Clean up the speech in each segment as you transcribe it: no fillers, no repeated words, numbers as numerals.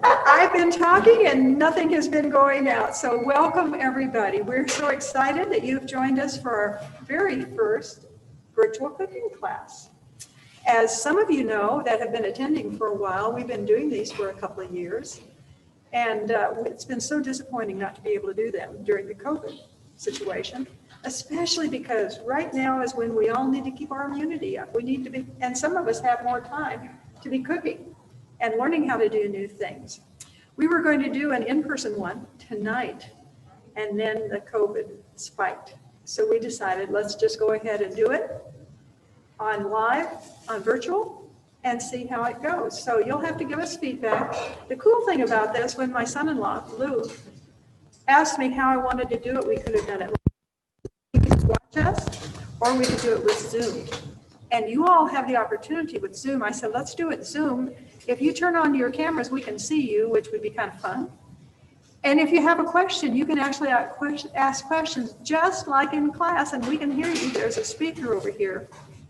I've been talking and nothing has been going out. So welcome everybody. We're so excited that you've joined us for our very first virtual cooking class. As some of you know that have been attending for a while, we've been doing these for a couple of years. And it's been so disappointing not to be able to do them during the COVID situation, especially because right now is when we all need to keep our immunity up. We need to be, and some of us have more time to be cooking and learning how to do new things. We were going to do an in-person one tonight, and then the COVID spiked. So we decided, let's just go ahead and do it on live, on virtual, and see how it goes. So you'll have to give us feedback. The cool thing about this, when my son-in-law, Lou, asked me how I wanted to do it, we could have done it. You could watch us, or we could do it with Zoom. And you all have the opportunity with Zoom. I said, let's do it Zoom. If you turn on your cameras, we can see you, which would be kind of fun. And if you have a question, you can actually ask questions just like in class, and we can hear you. There's a speaker over here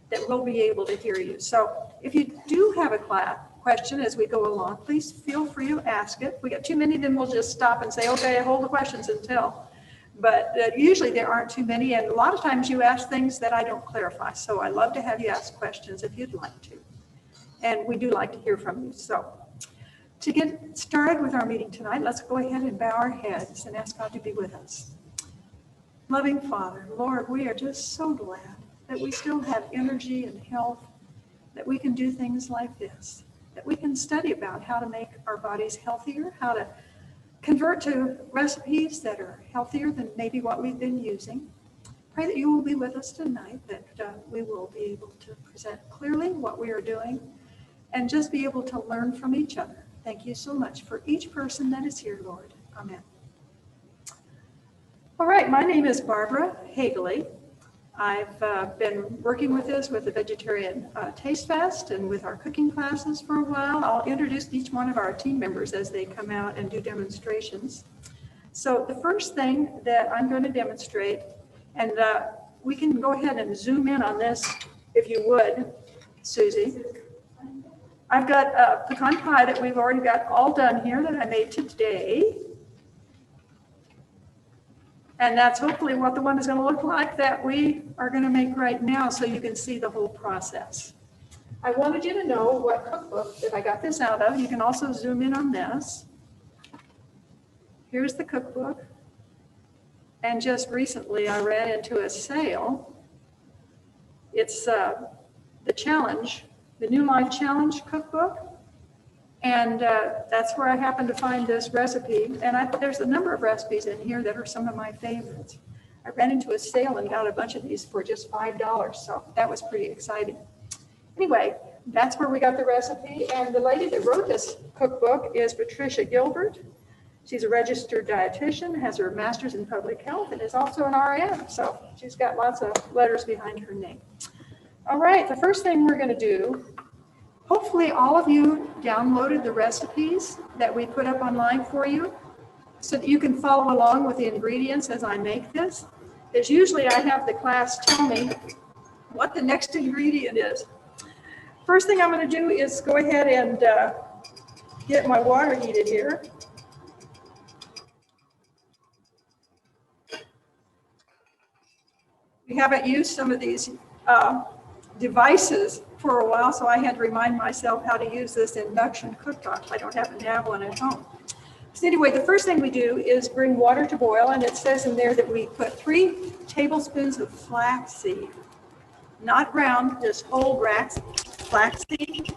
that will be able to hear you. So if you do have a question as we go along, please feel free to ask it. If we get too many, then we'll just stop and say, okay, hold the questions until. But usually there aren't too many, and a lot of times you ask things that I don't clarify. So I love to have you ask questions if you'd like to. And we do like to hear from you. So to get started with our meeting tonight, let's go ahead and bow our heads and ask God to be with us. Loving Father, Lord, we are just so glad that we still have energy and health, that we can do things like this, that we can study about how to make our bodies healthier, how to convert to recipes that are healthier than maybe what we've been using. Pray that you will be with us tonight, that we will be able to present clearly what we are doing and just be able to learn from each other. Thank you so much for each person that is here, Lord. Amen. All right, my name is Barbara Hagley. I've been working with this with the Vegetarian Taste Fest and with our cooking classes for a while. I'll introduce each one of our team members as they come out and do demonstrations. So the first thing that I'm going to demonstrate, and we can go ahead and zoom in on this if you would, Susie. I've got a pecan pie that we've already got all done here that I made today. And that's hopefully what the one is going to look like that we are going to make right now, so you can see the whole process. I wanted you to know what cookbook that I got this out of. You can also zoom in on this. Here's the cookbook. And just recently I ran into a sale. It's the challenge, the New Life Challenge cookbook. And that's where I happened to find this recipe. And there's a number of recipes in here that are some of my favorites. I ran into a sale and got a bunch of these for just $5. So that was pretty exciting. Anyway, that's where we got the recipe. And the lady that wrote this cookbook is Patricia Gilbert. She's a registered dietitian, has her master's in public health, and is also an RN. So she's got lots of letters behind her name. All right, the first thing we're going to do, hopefully all of you downloaded the recipes that we put up online for you so that you can follow along with the ingredients as I make this. Because usually I have the class tell me what the next ingredient is. First thing I'm going to do is go ahead and get my water heated here. We haven't used some of these devices for a while, so I had to remind myself how to use this induction cooktop. I don't happen to have one at home. So anyway, the first thing we do is bring water to boil, and it says in there that we put 3 tablespoons of flaxseed, not ground, just whole flaxseed.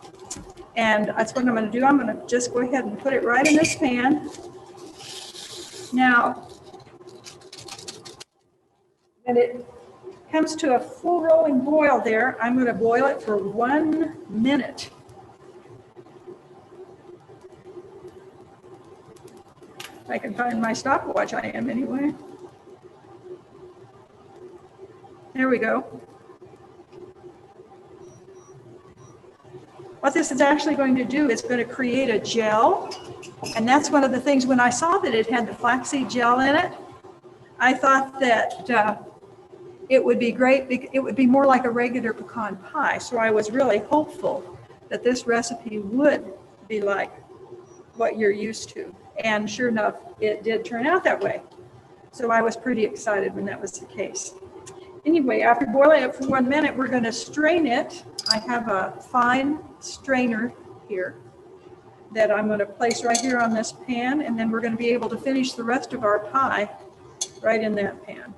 And that's what I'm going to do. I'm going to just go ahead and put it right in this pan. Now, when it comes to a full rolling boil there, I'm going to boil it for 1 minute. If I can find my stopwatch, I am anyway. There we go. What this is actually going to do is going to create a gel. And that's one of the things, when I saw that it had the flaxseed gel in it, I thought that it would be great. It would be more like a regular pecan pie. So I was really hopeful that this recipe would be like what you're used to. And sure enough, it did turn out that way. So I was pretty excited when that was the case. Anyway, after boiling it for 1 minute, we're going to strain it. I have a fine strainer here that I'm going to place right here on this pan, and then we're going to be able to finish the rest of our pie right in that pan.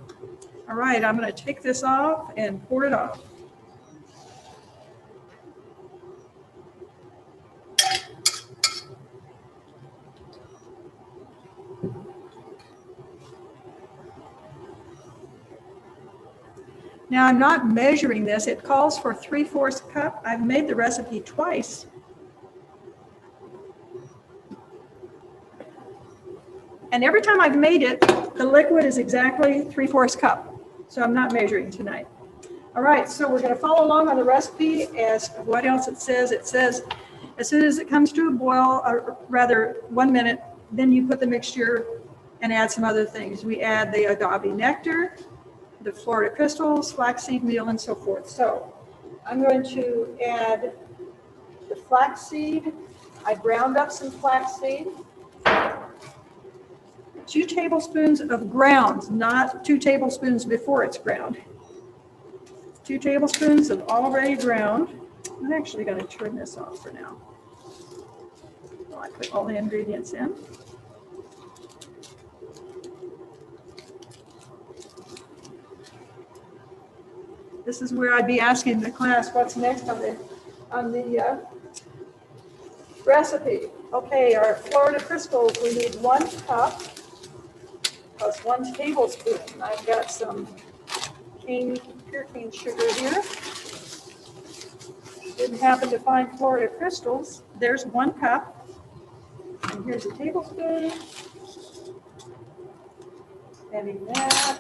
All right, I'm going to take this off and pour it off. Now I'm not measuring this. It calls for 3/4 cup. I've made the recipe twice. And every time I've made it, the liquid is exactly 3/4 cup. So I'm not measuring tonight. All right, so we're going to follow along on the recipe as what else it says. It says as soon as it comes to a boil, or rather 1 minute, then you put the mixture and add some other things. We add the agave nectar, the Florida crystals, flaxseed meal, and so forth. So I'm going to add the flaxseed. I ground up some flaxseed. 2 tablespoons of ground, not 2 tablespoons before it's ground. 2 tablespoons of already ground. I'm actually going to turn this off for now while I put all the ingredients in. This is where I'd be asking the class what's next on the recipe. Okay, our Florida crystals, we need 1 cup plus 1 tablespoon. I've got some pure cane sugar here. Didn't happen to find Florida crystals. There's 1 cup. And here's a tablespoon. Adding that.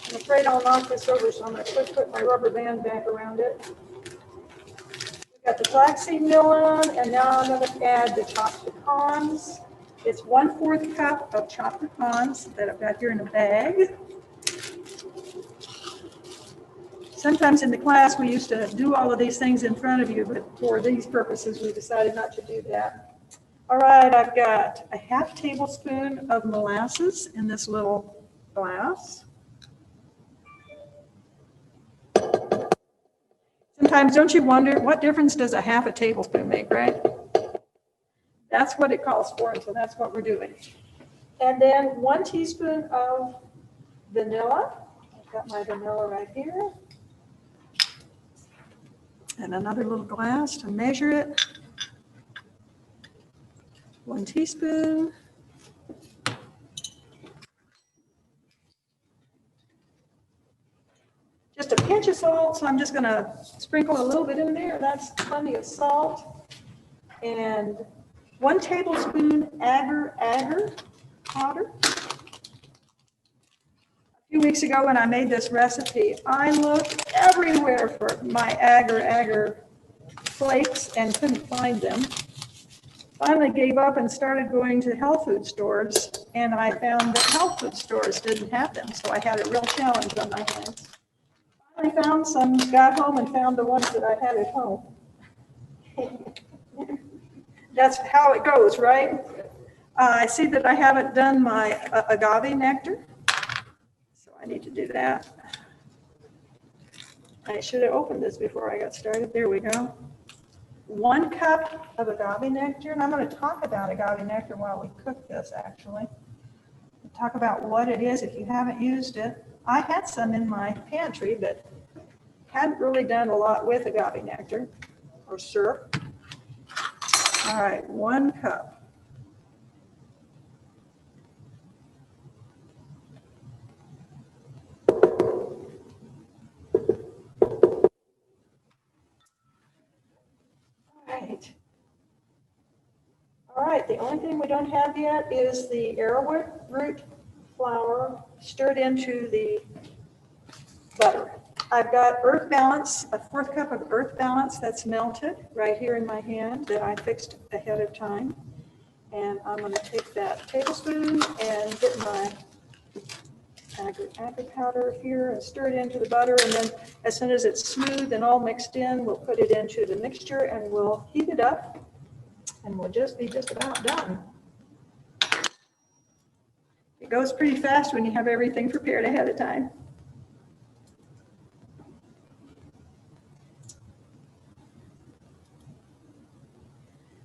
I'm afraid I'll knock this over, so I'm going to put my rubber band back around it. We've got the flaxseed meal on, and now I'm going to add the chopped pecans. It's 1/4 cup of chopped pecans that I've got here in a bag. Sometimes in the class we used to do all of these things in front of you, but for these purposes we decided not to do that. All right, I've got a 1/2 tablespoon of molasses in this little glass. Sometimes don't you wonder what difference does a 1/2 tablespoon make, right? That's what it calls for, and so that's what we're doing. And then 1 teaspoon of vanilla. I've got my vanilla right here. And another little glass to measure it. 1 teaspoon. Just a pinch of salt, so I'm just going to sprinkle a little bit in there. That's plenty of salt. And 1 tablespoon agar powder. A few weeks ago when I made this recipe, I looked everywhere for my agar flakes and couldn't find them. Finally gave up and started going to health food stores, and I found that health food stores didn't have them, so I had a real challenge on my hands. I found some, got home and found the ones that I had at home. That's how it goes, right? I see that I haven't done my agave nectar, so I need to do that. I should have opened this before I got started. There we go. 1 cup of agave nectar, and I'm going to talk about agave nectar while we cook this, actually. Talk about what it is if you haven't used it. I had some in my pantry, but hadn't really done a lot with agave nectar or syrup. All right, 1 cup. All right, the only thing we don't have yet is the arrowroot flour stirred into the butter. I've got Earth Balance, a 1/4 cup of Earth Balance that's melted right here in my hand that I fixed ahead of time. And I'm going to take that tablespoon and get my agar powder here and stir it into the butter. And then as soon as it's smooth and all mixed in, we'll put it into the mixture and we'll heat it up. and we'll just be just about done. It goes pretty fast when you have everything prepared ahead of time.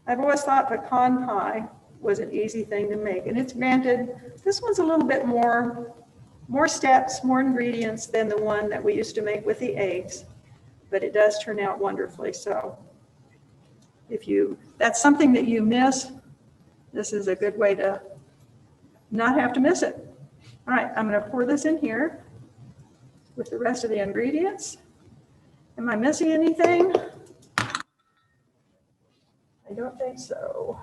I've always thought pecan pie was an easy thing to make, and it's granted, this one's a little bit more steps, more ingredients than the one that we used to make with the eggs, but it does turn out wonderfully. So if that's something that you miss, this is a good way to not have to miss it. All right, I'm going to pour this in here with the rest of the ingredients. Am I missing anything? I don't think so.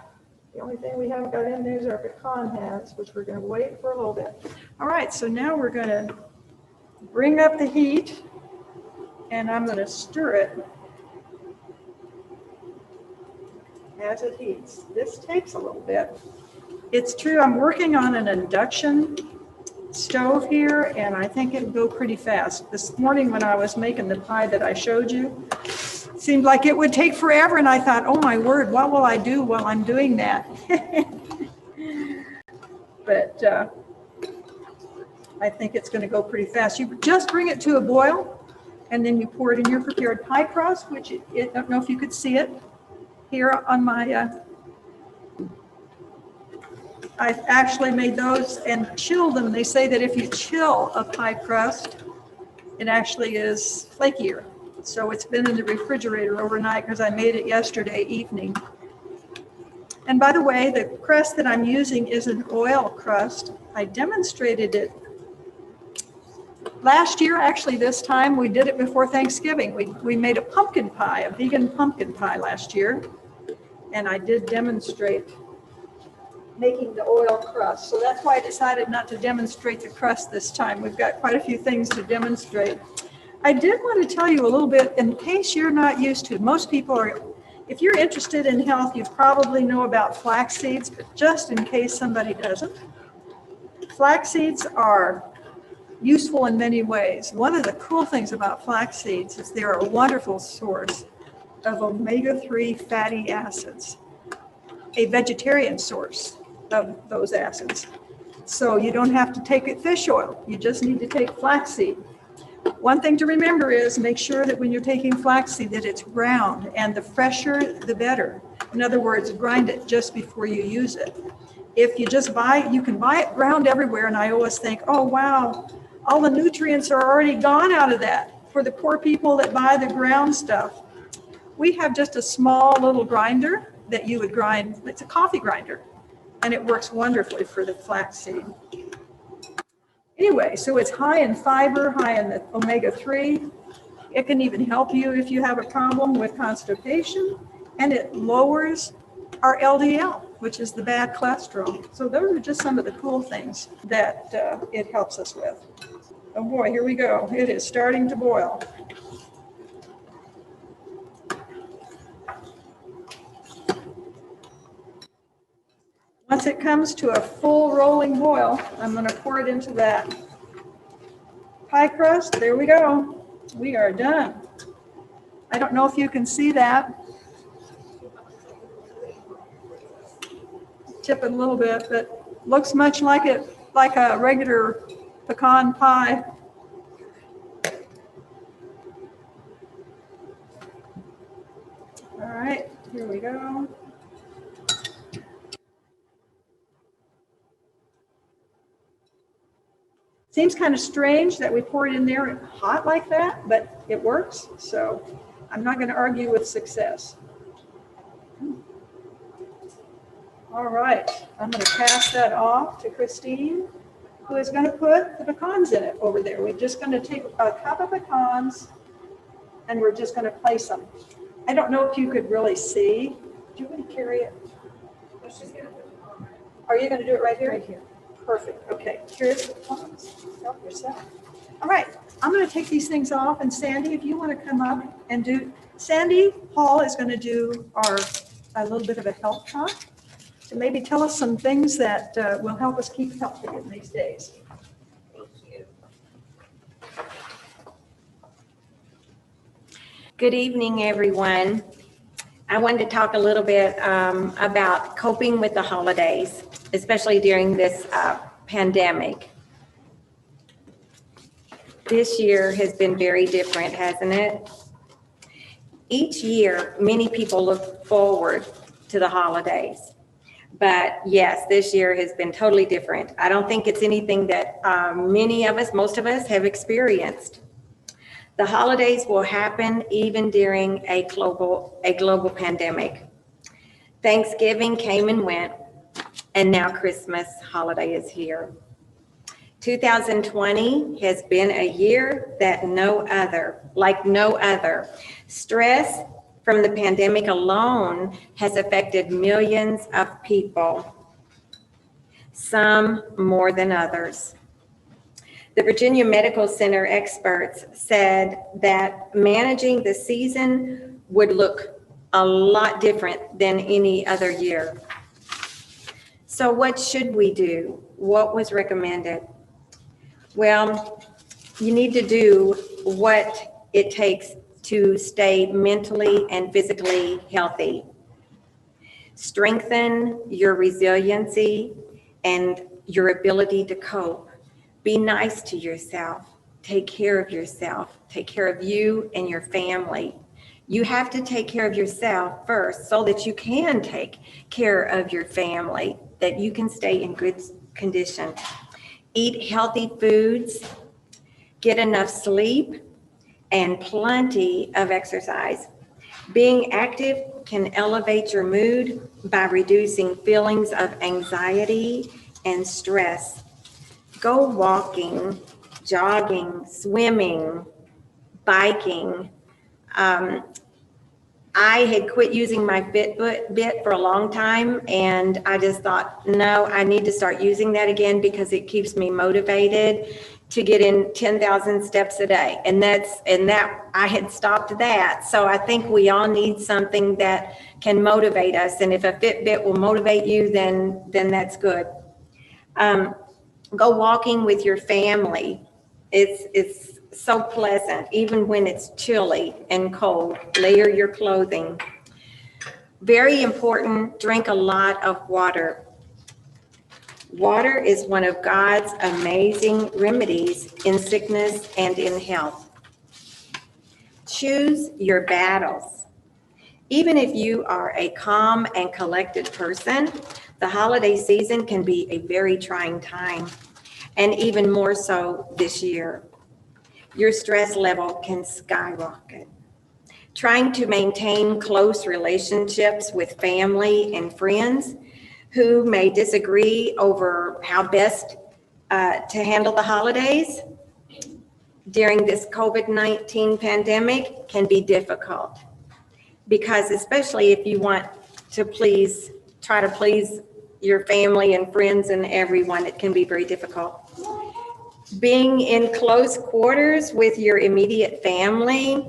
The only thing we haven't got in there is our pecan heads, which we're going to wait for a little bit. All right, so now we're going to bring up the heat, and I'm going to stir it as it heats. This takes a little bit. It's true, I'm working on an induction stove here, and I think it'll go pretty fast. This morning when I was making the pie that I showed you, it seemed like it would take forever, and I thought, oh my word, what will I do while I'm doing that? But I think it's going to go pretty fast. You just bring it to a boil, and then you pour it in your prepared pie crust, which I don't know if you could see it here on my I've actually made those and chilled them. They say that if you chill a pie crust, it actually is flakier. So it's been in the refrigerator overnight because I made it yesterday evening. And by the way, the crust that I'm using is an oil crust. I demonstrated it last year. Actually, this time we did it before Thanksgiving. We made a pumpkin pie, a vegan pumpkin pie last year. And I did demonstrate making the oil crust. So that's why I decided not to demonstrate the crust this time. We've got quite a few things to demonstrate. I did want to tell you a little bit, in case you're not used to it. Most people are, if you're interested in health, you probably know about flax seeds, but just in case somebody doesn't, flax seeds are useful in many ways. One of the cool things about flax seeds is they're a wonderful source of omega-3 fatty acids, a vegetarian source of those acids. So you don't have to take fish oil. You just need to take flaxseed. One thing to remember is make sure that when you're taking flaxseed that it's ground, and the fresher, the better. In other words, grind it just before you use it. If you just buy, you can buy it ground everywhere, and I always think, oh wow, all the nutrients are already gone out of that for the poor people that buy the ground stuff. We have just a small little grinder that you would grind. It's a coffee grinder, and it works wonderfully for the flaxseed. Anyway, so it's high in fiber, high in the omega-3. It can even help you if you have a problem with constipation, and it lowers our LDL, which is the bad cholesterol. So those are just some of the cool things that it helps us with. Oh boy, here we go. It is starting to boil. Once it comes to a full rolling boil, I'm going to pour it into that pie crust. There we go. We are done. I don't know if you can see that. Tip it a little bit, but looks much like a regular pecan pie. All right, here we go. Seems kind of strange that we pour it in there hot like that, but it works. So I'm not going to argue with success. All right, I'm going to pass that off to Christine, who is going to put the pecans in it over there. We're just going to take a cup of pecans, and we're just going to place them. I don't know if you could really see. Do you want to carry it? Are you going to do it right here? Right here. Perfect. Okay. Here's the pecans. Help yourself. All right. I'm going to take these things off, and Sandy, if you want to come up and do. Sandy Hall is going to do a little bit of a health talk. So maybe tell us some things that will help us keep healthy in these days. Thank you. Good evening, everyone. I wanted to talk a little bit about coping with the holidays, especially during this pandemic. This year has been very different, hasn't it? Each year, many people look forward to the holidays. But yes, this year has been totally different. I don't think it's anything that many of us, most of us, have experienced. The holidays will happen even during a global pandemic. Thanksgiving came and went, and now Christmas holiday is here. 2020 has been a year like no other. Stress from the pandemic alone has affected millions of people, some more than others. The Virginia Medical Center experts said that managing the season would look a lot different than any other year. So what should we do? What was recommended? Well, you need to do what it takes to stay mentally and physically healthy. Strengthen your resiliency and your ability to cope. Be nice to yourself. Take care of yourself. Take care of you and your family. You have to take care of yourself first so that you can take care of your family, that you can stay in good condition. Eat healthy foods, get enough sleep, and plenty of exercise. Being active can elevate your mood by reducing feelings of anxiety and stress. Go walking, jogging, swimming, biking. I had quit using my Fitbit for a long time, and I just thought, no, I need to start using that again because it keeps me motivated to get in 10,000 steps a day. And that I had stopped that. So I think we all need something that can motivate us. And if a Fitbit will motivate you, then that's good. Go walking with your family. It's so pleasant, even when it's chilly and cold. Layer your clothing. Very important, drink a lot of water. Water is one of God's amazing remedies in sickness and in health. Choose your battles. Even if you are a calm and collected person, the holiday season can be a very trying time, and even more so this year. Your stress level can skyrocket. Trying to maintain close relationships with family and friends who may disagree over how best to handle the holidays during this COVID-19 pandemic can be difficult, because especially if you want to try to please your family and friends and everyone, it can be very difficult. Being in close quarters with your immediate family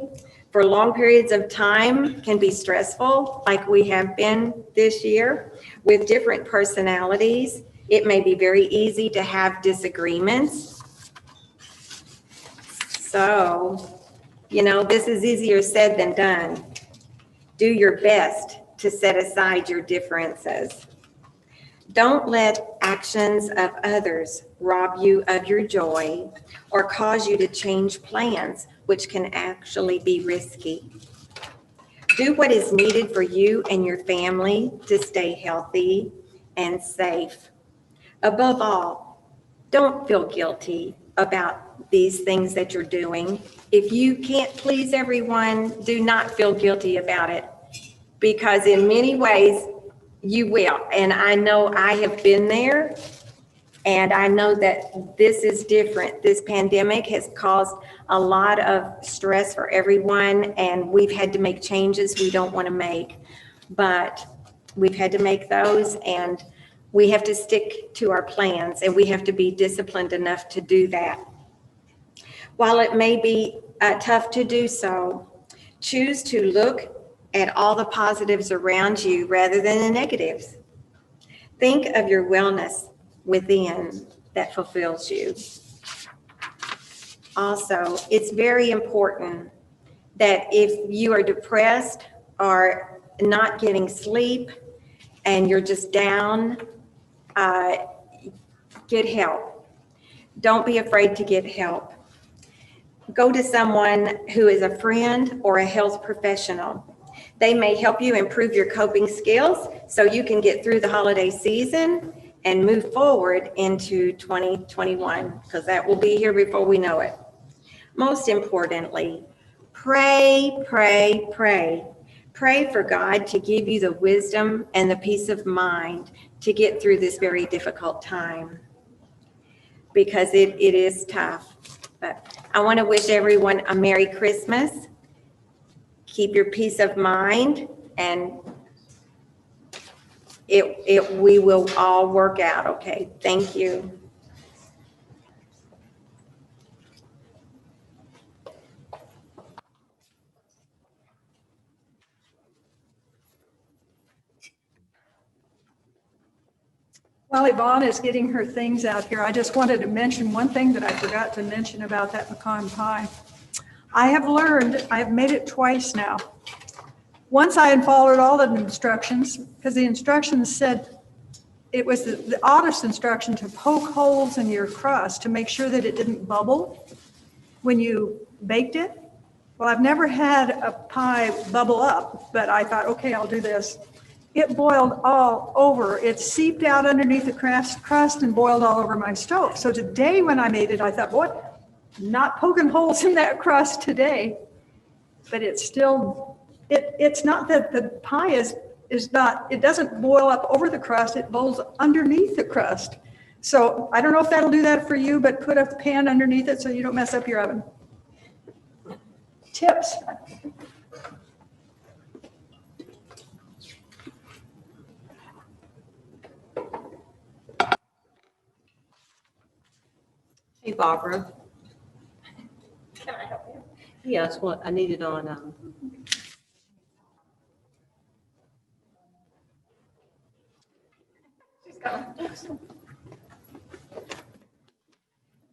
for long periods of time can be stressful, like we have been this year. With different personalities, it may be very easy to have disagreements. So, this is easier said than done. Do your best to set aside your differences. Don't let actions of others rob you of your joy or cause you to change plans, which can actually be risky. Do what is needed for you and your family to stay healthy and safe. Above all, don't feel guilty about these things that you're doing. If you can't please everyone, do not feel guilty about it, because in many ways you will. And I know I have been there, and I know that this is different. This pandemic has caused a lot of stress for everyone, and we've had to make changes we don't want to make, but we've had to make those, and we have to stick to our plans, and we have to be disciplined enough to do that. While it may be tough to do so, choose to look at all the positives around you rather than the negatives. Think of your wellness within that fulfills you. Also, it's very important that if you are depressed or not getting sleep and you're just down, get help. Don't be afraid to get help. Go to someone who is a friend or a health professional. They may help you improve your coping skills so you can get through the holiday season and move forward into 2021, because that will be here before we know it. Most importantly, pray, pray, pray. Pray for God to give you the wisdom and the peace of mind to get through this very difficult time, because it is tough. But I want to wish everyone a Merry Christmas. Keep your peace of mind, and we will all work out, okay? Thank you. While Yvonne is getting her things out here, I just wanted to mention one thing that I forgot to mention about that pecan pie. I have made it twice now. Once I had followed all the instructions, because the instructions said, it was the oddest instruction to poke holes in your crust to make sure that it didn't bubble when you baked it. Well, I've never had a pie bubble up, but I thought, okay, I'll do this. It boiled all over. It seeped out underneath the crust and boiled all over my stove. So today when I made it, I thought, boy, not poking holes in that crust today. But it's still, it's not that the pie is not, it doesn't boil up over the crust, it boils underneath the crust. So I don't know if that'll do that for you, but put a pan underneath it so you don't mess up your oven. Tips. Hey, Barbara. Can I help you? Yes, what I needed on,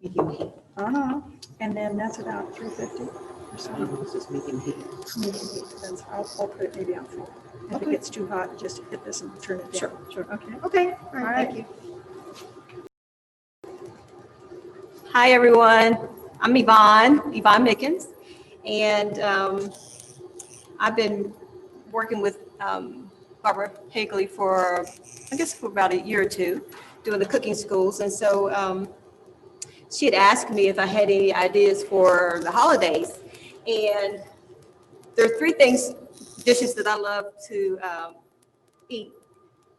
medium heat. And then that's about 350 or so. This is medium heat. Depends. I'll put it maybe on 4. If it gets too hot, just hit this and turn it down. Sure. Okay. Okay, all All right, right. thank you. Hi, everyone. I'm Yvonne Mickens, and I've been working with Barbara Higley for, I guess, for about a year or two, doing the cooking schools. And so she had asked me if I had any ideas for the holidays. And there are 3 dishes that I love to eat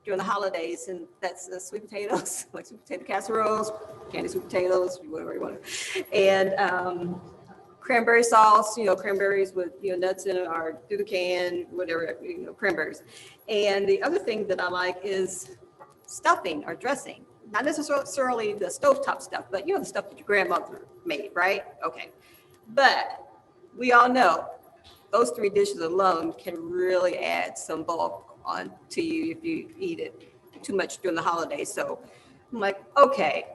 during the holidays, and that's the sweet potatoes, like sweet potato casseroles, candy sweet potatoes, whatever you want, and cranberry sauce, cranberries with, nuts in it, or through the can, whatever, cranberries. And the other thing that I like is stuffing or dressing. Not necessarily the stovetop stuff, but the stuff that your grandmother made, right? Okay. But we all know those 3 dishes alone can really add some bulk on to you if you eat it too much during the holidays. So I'm like, okay,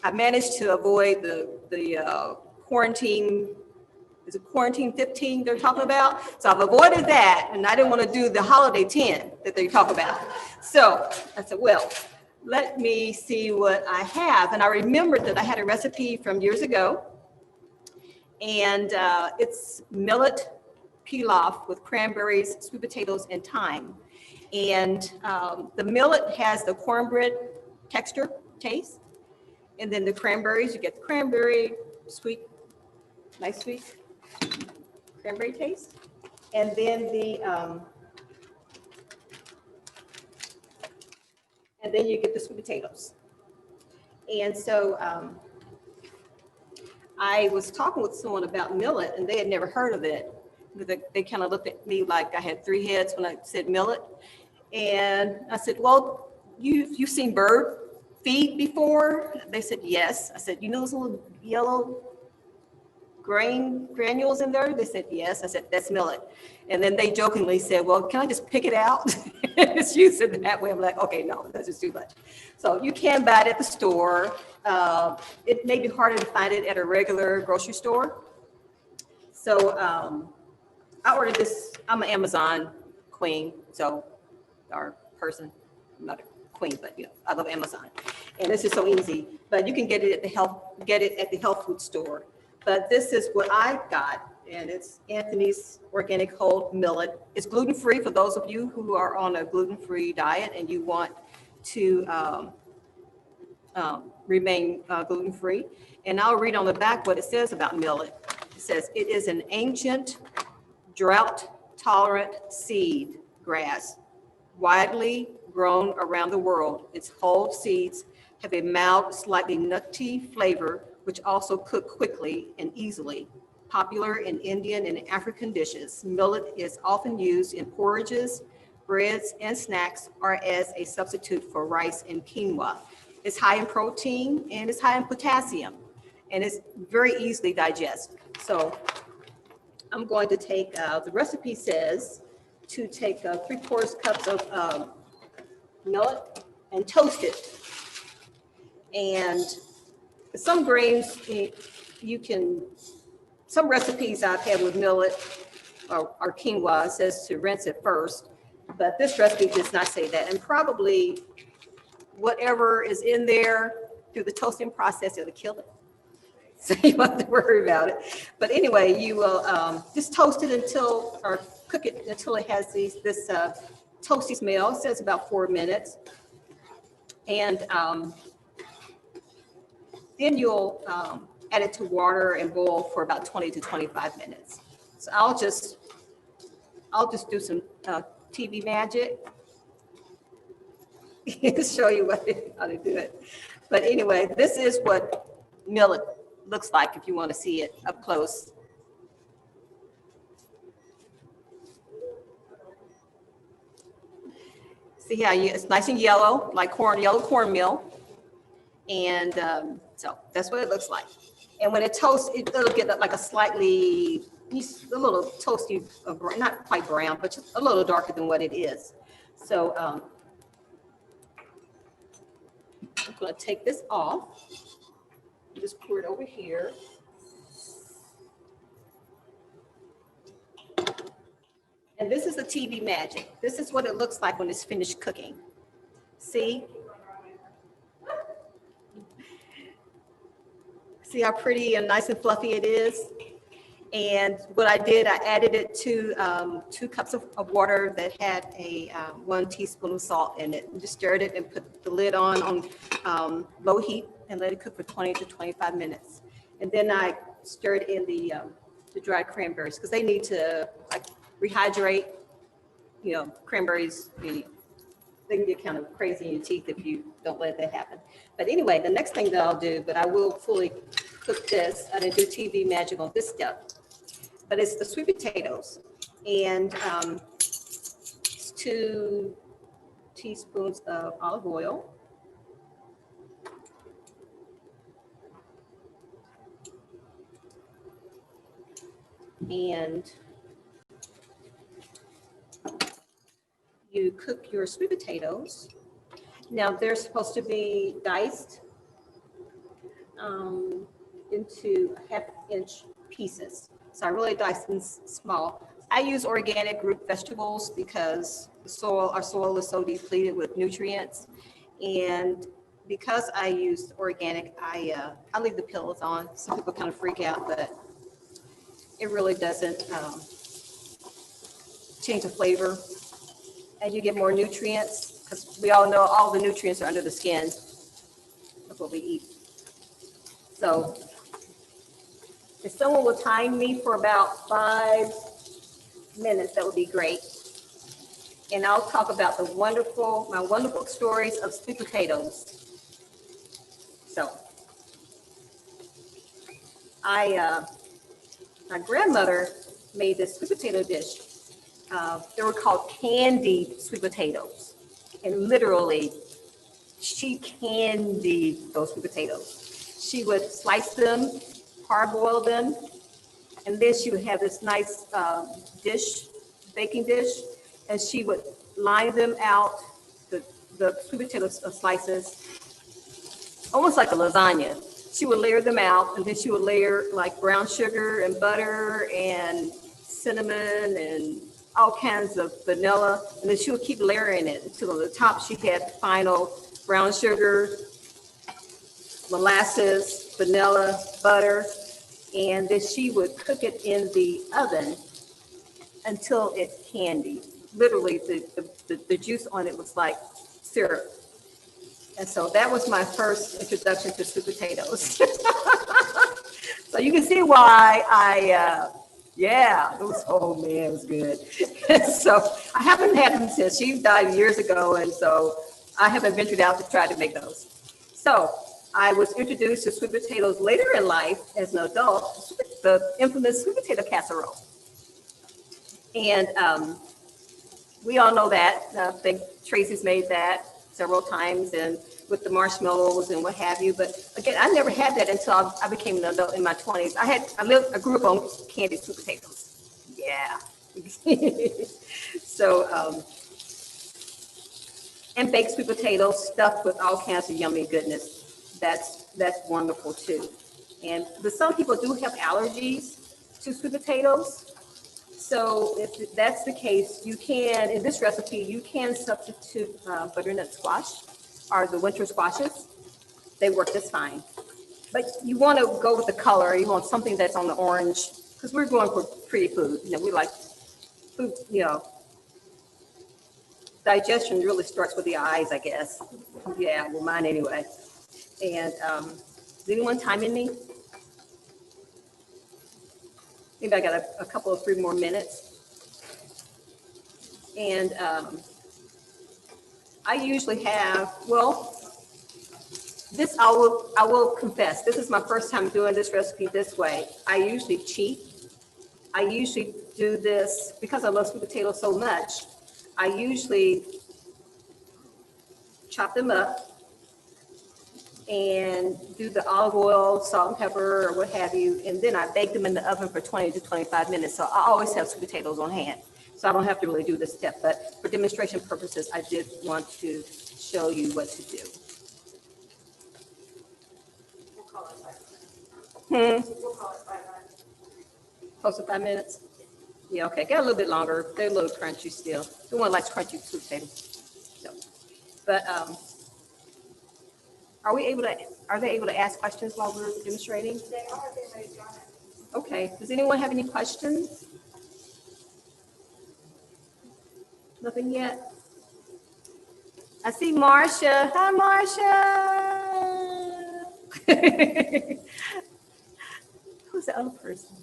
I managed to avoid the quarantine. Is it quarantine 15 they're talking about? So I've avoided that, and I didn't want to do the holiday 10 that they talk about. So I said, well, let me see what I have. And I remembered that I had a recipe from years ago, and it's millet pilaf with cranberries, sweet potatoes, and thyme. And the millet has the cornbread texture, taste. And then the cranberries, you get the cranberry, sweet, nice sweet cranberry taste. And then you get the sweet potatoes. And so I was talking with someone about millet, and they had never heard of it. They kind of looked at me like I had 3 heads when I said millet. And I said, well, you've seen bird feed before? They said, yes. I said, those little yellow granules in there? They said, yes. I said, that's millet. And then they jokingly said, well, can I just pick it out? Just use it that way. I'm like, okay, no, that's just too much. So you can buy it at the store. It may be harder to find it at a regular grocery store. So I ordered this. I'm an Amazon queen, so our person, not a queen, but I love Amazon. And this is so easy, but you can get it at the health food store. But this is what I got, and it's Anthony's Organic Whole Millet. It's gluten-free for those of you who are on a gluten-free diet and you want to remain gluten-free. And I'll read on the back what it says about millet. It says, it is an ancient, drought-tolerant seed grass, widely grown around the world. Its whole seeds have a mild, slightly nutty flavor, which also cook quickly and easily. Popular in Indian and African dishes, millet is often used in porridges, breads, and snacks, or as a substitute for rice and quinoa. It's high in protein and it's high in potassium, and it's very easily digested. So I'm going to take, the recipe says to take 3/4 cups of millet and toast it. And some grains you can, some recipes I've had with millet or quinoa says to rinse it first, but this recipe does not say that. And probably whatever is in there through the toasting process, it'll kill it. So you don't have to worry about it. But anyway, you will just toast it until, or cook it until it has this toasty smell. It says about 4 minutes. And then you'll add it to water and boil for about 20 to 25 minutes. So I'll just do some TV magic to show you how to do it. But anyway, this is what millet looks like if you want to see it up close. See how it's nice and yellow, like yellow cornmeal. And so that's what it looks like. And when it toasts, it'll get like a little toasty, not quite brown, but just a little darker than what it is. So I'm going to take this off. Just pour it over here. And this is the TV magic. This is what it looks like when it's finished cooking. See? See how pretty and nice and fluffy it is? And what I did, I added it to 2 cups of water that had a 1 teaspoon of salt in it. And just stirred it and put the lid on low heat and let it cook for 20 to 25 minutes. And then I stirred in the dried cranberries because they need to like rehydrate. You know, cranberries, they can get kind of crazy in your teeth if you don't let that happen. But anyway, the next thing that I'll do, but I will fully cook this. I didn't do TV magic on this step, but it's the sweet potatoes. And it's 2 teaspoons of olive oil. And you cook your sweet potatoes. Now they're supposed to be diced into 1/2-inch pieces. So I really diced them small. I use organic root vegetables because our soil is so depleted with nutrients. And because I use organic, I leave the pillets on. Some people kind of freak out, but it really doesn't change the flavor. And you get more nutrients because we all know all the nutrients are under the skin of what we eat. So if someone will time me for about 5 minutes, that would be great. And I'll talk about my wonderful stories of sweet potatoes. So my grandmother made this sweet potato dish. They were called candied sweet potatoes. And literally, she candied those sweet potatoes. She would slice them, parboil them, and then she would have this nice baking dish, and she would line them out, the sweet potato slices, almost like a lasagna. She would layer them out, and then she would layer like brown sugar and butter and cinnamon and all kinds of vanilla, and then she would keep layering it until on the top she had final brown sugar, molasses, vanilla, butter, and then she would cook it in the oven until it candied. Literally, the juice on it was like syrup. And so that was my first introduction to sweet potatoes. So you can see why it was, oh man, it was good. So I haven't had them since. She died years ago, and so I haven't ventured out to try to make those. So I was introduced to sweet potatoes later in life as an adult, the infamous sweet potato casserole. And we all know that. I think Tracy's made that several times, and with the marshmallows and what have you. But again, I never had that until I became an adult in my 20s. I grew up on candied sweet potatoes. Yeah. So, and baked sweet potatoes stuffed with all kinds of yummy goodness. That's wonderful too. But some people do have allergies to sweet potatoes. So if that's the case, you can, in this recipe, you can substitute butternut squash or the winter squashes. They work just fine. But you want to go with the color. You want something that's on the orange, because we're going for pretty food. We like food, digestion really starts with the eyes, I guess. Yeah, well, mine anyway. And is anyone timing me? Maybe I got a couple of 3 more minutes. And I usually have, this I will confess, this is my first time doing this recipe this way. I usually cheat. I usually do this because I love sweet potatoes so much. I usually chop them up and do the olive oil, salt and pepper, or what have you, and then I bake them in the oven for 20 to 25 minutes. So I always have sweet potatoes on hand, so I don't have to really do this step. But for demonstration purposes, I did want to show you what to do. We'll call it 5 minutes. We'll call it 5 minutes. Close to 5 minutes? Yeah, okay, get a little bit longer. They're a little crunchy still. No one likes crunchy sweet potatoes. So, but are they able to ask questions while we're demonstrating? They are, they may join it. Okay, does anyone have any questions? Nothing yet? I see Marcia. Hi, Marcia. Who's the other person?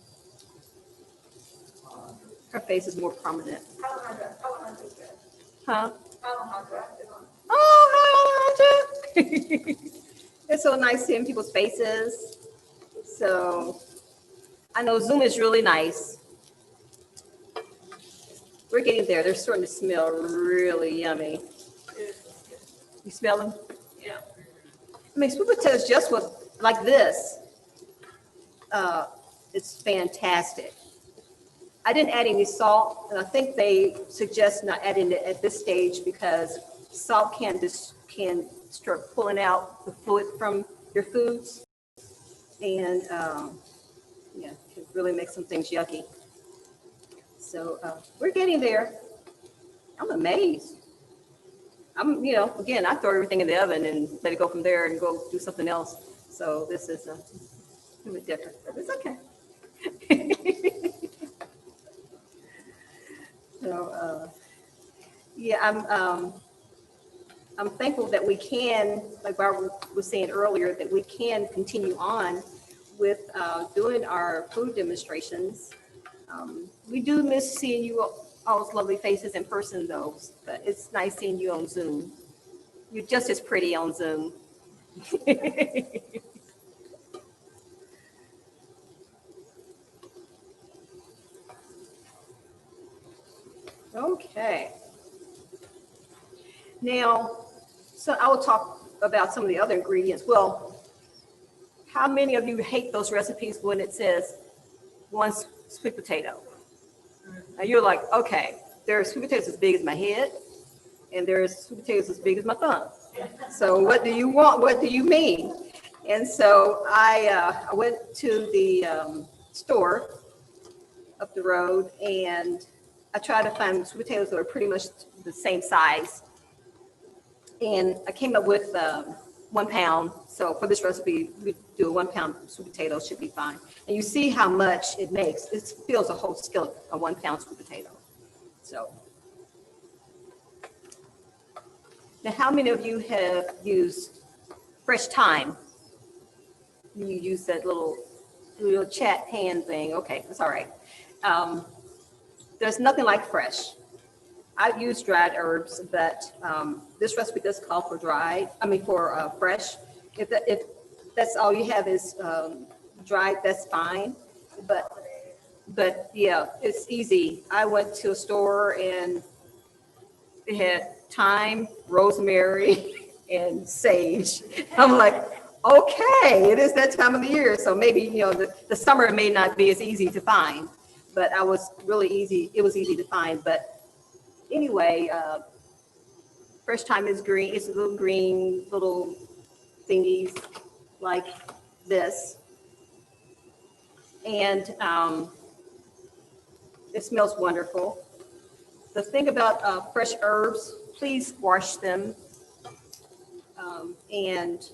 Her face is more prominent. Alejandro's good. Huh? Alejandra is on. Oh, hi, Alejandra. It's so nice seeing people's faces. So I know Zoom is really nice. We're getting there. They're starting to smell really yummy. You smell them? Yeah. I mean, sweet potatoes just like this. It's fantastic. I didn't add any salt, and I think they suggest not adding it at this stage because salt can start pulling out the fluid from your foods, and it really makes some things yucky. So we're getting there. I'm amazed. Again, I throw everything in the oven and let it go from there and go do something else. So this is a little bit different, but it's okay. So I'm thankful that we can, like Barbara was saying earlier, that we can continue on with doing our food demonstrations. We do miss seeing you all's lovely faces in person though, but it's nice seeing you on Zoom. You're just as pretty on Zoom. Okay. Now, so I will talk about some of the other ingredients. Well, how many of you hate those recipes when it says one sweet potato? Now you're like, okay, there's sweet potatoes as big as my head, and there's sweet potatoes as big as my thumb. So what do you want? What do you mean? And so I went to the store up the road, and I try to find sweet potatoes that are pretty much the same size. And I came up with 1 pound. So for this recipe, we do a 1 pound sweet potato should be fine. And you see how much it makes. It fills a whole skillet, a 1 pound sweet potato. So now, how many of you have used fresh thyme? You use that little chat hand thing. Okay, that's all right. There's nothing like fresh. I use dried herbs, but this recipe does call for fresh. If that's all you have is dried, that's fine. But yeah, it's easy. I went to a store and it had thyme, rosemary, and sage. I'm like, okay, it is that time of the year, so maybe the summer may not be as easy to find, but it was easy to find. But anyway, fresh thyme is green. It's a little green, little thingies like this, and it smells wonderful. The thing about fresh herbs, please wash them and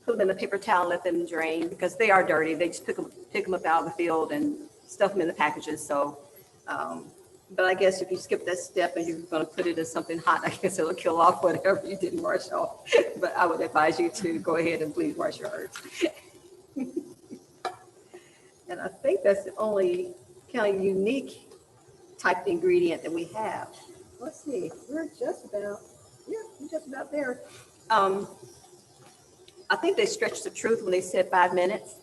put them in a paper towel, let them drain, because they are dirty. They just pick them up out of the field and stuff them in the packages. So, but I guess if you skip that step and you're going to put it in something hot, I guess it'll kill off whatever you didn't wash off. But I would advise you to go ahead and please wash your herbs. And I think that's the only kind of unique type ingredient that we have. Let's see, we're just about there. I think they stretched the truth when they said 5 minutes.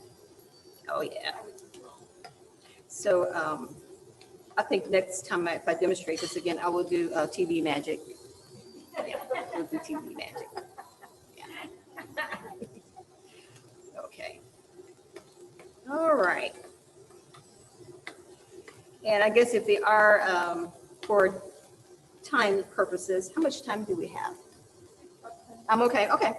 Oh yeah. So I think next time if I demonstrate this again, I will do TV magic. Yeah, we'll do TV magic. Yeah. Okay. All right. And I guess if they are for time purposes, how much time do we have? I'm okay. Okay.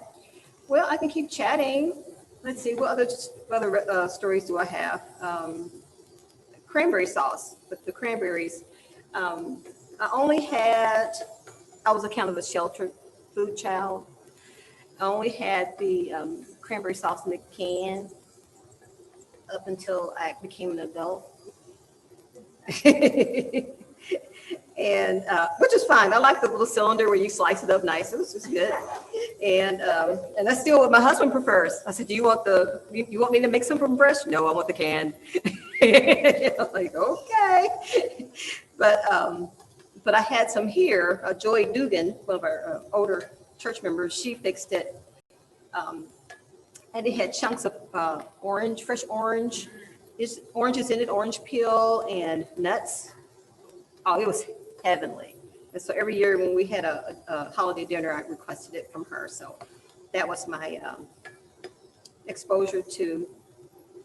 Well, I can keep chatting. Let's see, what other stories do I have? Cranberry sauce with the cranberries. I was a kind of a sheltered food child. I only had the cranberry sauce in the can up until I became an adult. And which is fine. I like the little cylinder where you slice it up nice. It was just good. And that's still what my husband prefers. I said, "Do you want me to make some from fresh?" "No, I want the can." I'm like, okay. But I had some here. Joy Dugan, one of our older church members, she fixed it. And it had chunks of fresh orange. Oranges in it, orange peel and nuts. Oh, it was heavenly. And so every year when we had a holiday dinner, I requested it from her. So that was my exposure to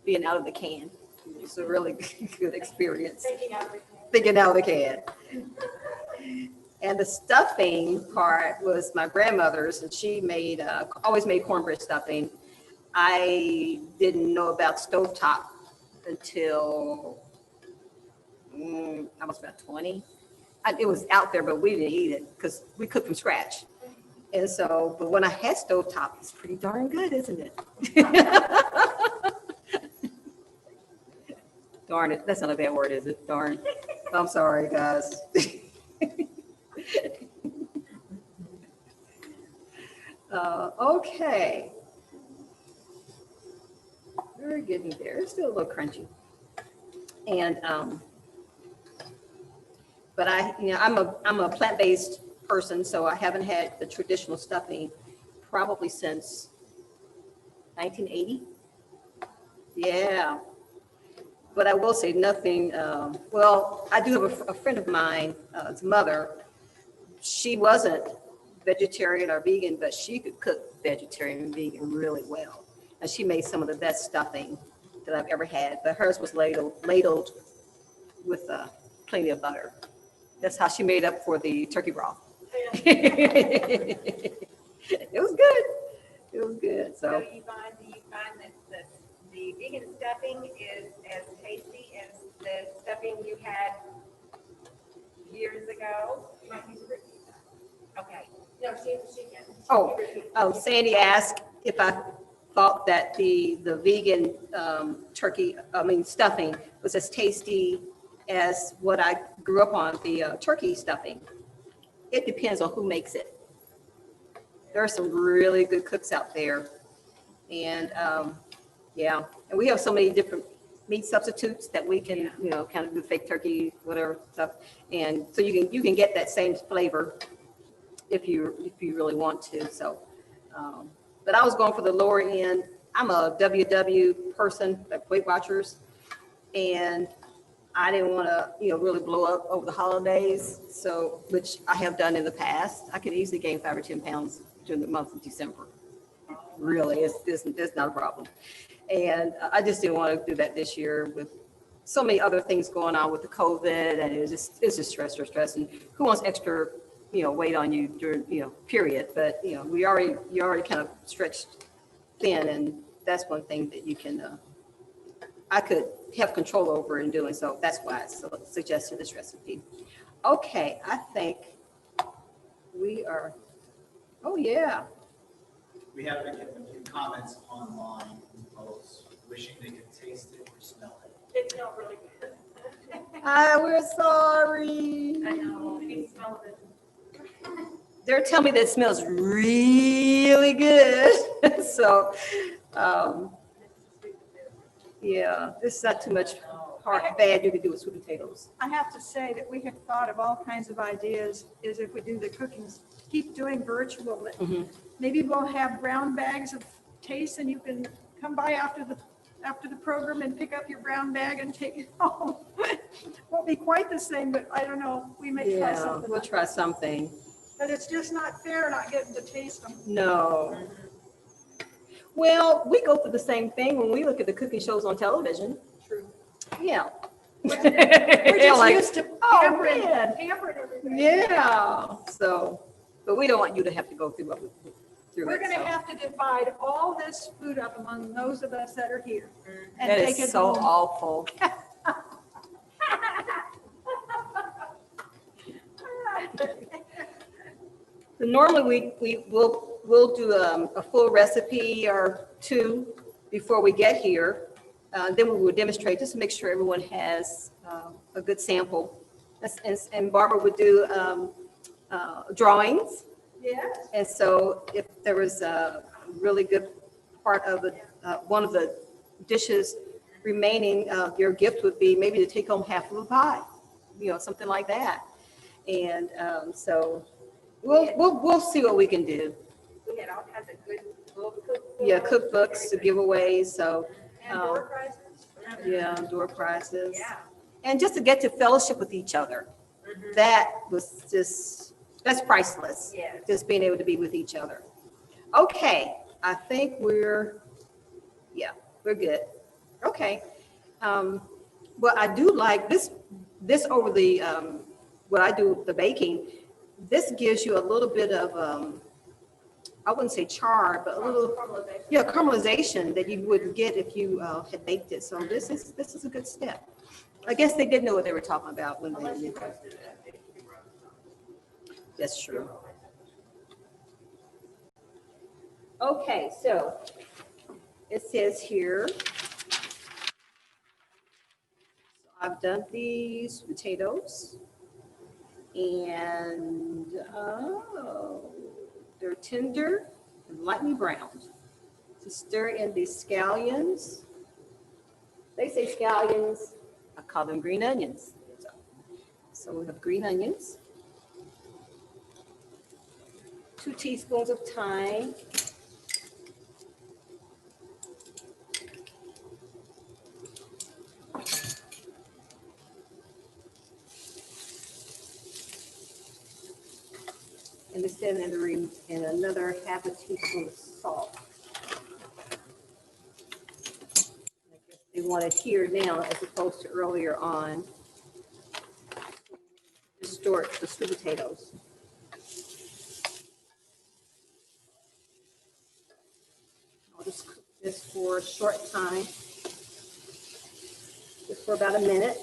being out of the can. It was a really good experience. Thinking out of the can. And the stuffing part was my grandmother's, and she always made cornbread stuffing. I didn't know about stovetop until I was about 20. It was out there, but we didn't eat it because we cooked from scratch. And so, but when I had stovetop, it's pretty darn good, isn't it? Darn it. That's not a bad word, is it? Darn. I'm sorry, guys. Okay. We're getting there. It's still a little crunchy. And but I'm a plant-based person, so I haven't had the traditional stuffing probably since 1980. Yeah. But I will say nothing. Well, I do have a friend of mine, his mother. She wasn't vegetarian or vegan, but she could cook vegetarian and vegan really well. And she made some of the best stuffing that I've ever had. But hers was ladled with plenty of butter. That's how she made up for the turkey broth. It was good. It was good. So do you find that the vegan stuffing is as tasty as the stuffing you had years ago. You want me to repeat that? Okay. No, she can. Oh, Sandy asked if I thought that the vegan stuffing was as tasty as what I grew up on, the turkey stuffing. It depends on who makes it. There are some really good cooks out there. And yeah, and we have so many different meat substitutes that we can, kind of do fake turkey, whatever stuff. And so you can get that same flavor if you really want to. So, but I was going for the lower end. I'm a WW person, like Weight Watchers, and I didn't want to, really blow up over the holidays. So, which I have done in the past. I could easily gain 5 or 10 pounds during the month of December. Really, it's not a problem. And I just didn't want to do that this year with so many other things going on with the COVID, and it's just stress. And who wants extra, weight on you during, period. But, you already kind of stretched thin, and that's one thing that you can, I could have control over in doing. So that's why I suggested this recipe. Okay, I think we are, oh yeah. We have been getting a few comments online from folks wishing they could taste it or smell it. It's not really good. We're sorry. I know, it smells it. They're telling me that it smells really good. So, yeah, this is not too much bad you could do with sweet potatoes. I have to say that we have thought of all kinds of ideas, is if we do the cooking, keep doing virtual. Mhm. Maybe we'll have brown bags of taste, and you can come by after the program and pick up your brown bag and take it home. Won't be quite the same, but I don't know, we may try Yeah, something. we'll try something. But it's just not fair not getting to taste them. No. Well, we go through the same thing when we look at the cooking shows on television. True. Yeah. We're just Like, used to oh, pampering man. everybody. Yeah. So, but we don't want you to have to go through through We're it. gonna So. have to divide all this food up among those of us that are here. And That take is it so home. awful. So normally we'll do a full recipe or two before we get here. Then we will demonstrate just to make sure everyone has a good sample. And Barbara would do drawings. Yes. And so if there was a really good part of one of the dishes remaining, your gift would be maybe to take home half of a pie, something like that. And so we'll see what we can do. We had all kinds of good little cookbooks. Yeah, cookbooks to give away. So And door prizes. yeah, door prizes. Yeah. And just to get to fellowship with each other. That was that's priceless. Yeah. Just being able to be with each other. Okay, I think we're good. Okay. Well, I do like this over the, what I do, the baking. This gives you a little bit of, I wouldn't say char, but a little, caramelization that you wouldn't get if you had baked it. So this is a good step. I guess they did know what they were talking about when they did that. That's true. Okay, so it says here, I've done these potatoes and they're tender and lightly browned. To stir in the scallions. They say scallions, I call them green onions. So we have green onions. 2 teaspoons of thyme. And then in another half a teaspoon of salt. I guess they want it here now as opposed to earlier on. Distort the sweet potatoes. I'll just cook this for a short time, just for about a minute.